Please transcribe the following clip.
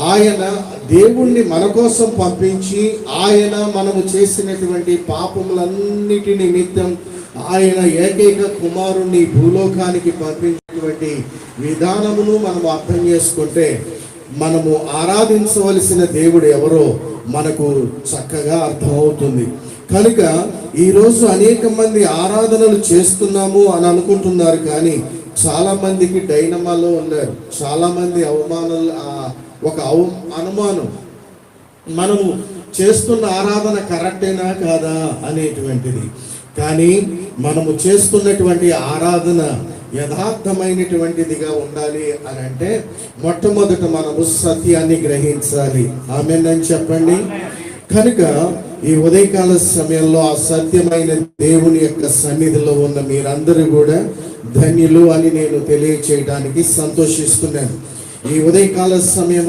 ఆయన దేవుణ్ణి మన కోసం పంపించి, ఆయన మనము చేసినటువంటి పాపములన్నిటి నిమిత్తం ఆయన ఏకైక కుమారుణ్ణి భూలోకానికి పంపించినటువంటి విధానమును మనము అర్థం చేసుకుంటే, మనము ఆరాధించవలసిన దేవుడు ఎవరో మనకు చక్కగా అర్థమవుతుంది. కనుక ఈరోజు అనేక మంది ఆరాధనలు చేస్తున్నాము అని అనుకుంటున్నారు, కానీ చాలా మందికి డైనమాలో ఉన్నారు. చాలా మంది అనుమానం, మనము చేస్తున్న ఆరాధన కరెక్టేనా కాదా అనేటువంటిది. కానీ మనము చేస్తున్నటువంటి ఆరాధన యథార్థమైనటువంటిదిగా ఉండాలి అని అంటే మొట్టమొదట మనము సత్యాన్ని గ్రహించాలి. ఆమేన్ అని చెప్పండి. కనుక ఈ ఉదయకాల సమయంలో ఆ సత్యమైన దేవుని యొక్క సన్నిధిలో ఉన్న మీరందరూ కూడా ధన్యులు అని నేను తెలియచేయడానికి సంతోషిస్తున్నాను. ఈ ఉదయకాల సమయం